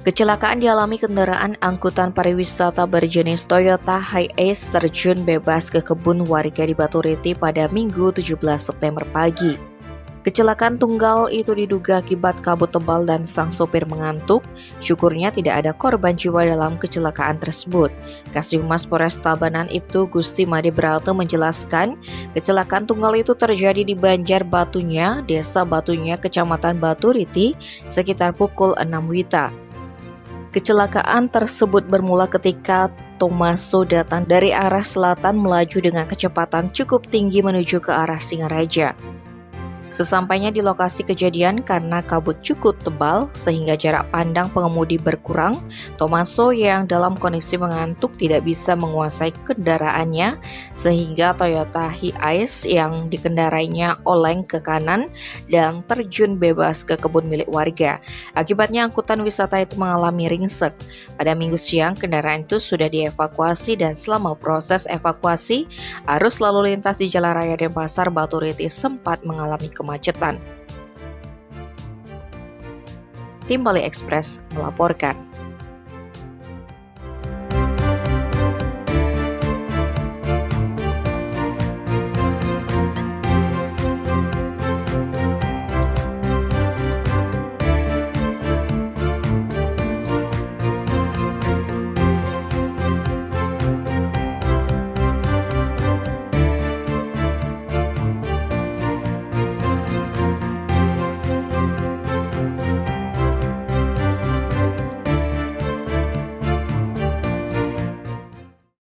Kecelakaan dialami kendaraan angkutan pariwisata berjenis Toyota Hiace terjun bebas ke kebun warga di Baturiti pada Minggu 17 September pagi. Kecelakaan tunggal itu diduga akibat kabut tebal dan sang sopir mengantuk. Syukurnya tidak ada korban jiwa dalam kecelakaan tersebut. Kasih-Humas Polres Tabanan Ibtu Gusti Made Bralte menjelaskan, kecelakaan tunggal itu terjadi di Banjar Batunya, Desa Batunya, Kecamatan Baturiti, sekitar pukul 6 WITA. Kecelakaan tersebut bermula ketika Tomaso datang dari arah selatan melaju dengan kecepatan cukup tinggi menuju ke arah Singaraja. Sesampainya di lokasi kejadian, karena kabut cukup tebal sehingga jarak pandang pengemudi berkurang, Tomaso yang dalam kondisi mengantuk tidak bisa menguasai kendaraannya sehingga Toyota Hiace yang dikendarainya oleng ke kanan dan terjun bebas ke kebun milik warga. Akibatnya angkutan wisata itu mengalami ringsek. Pada Minggu siang, kendaraan itu sudah dievakuasi dan selama proses evakuasi, arus lalu lintas di Jalan Raya Denpasar Baturiti sempat mengalami kemacetan. Tim Bali Express melaporkan.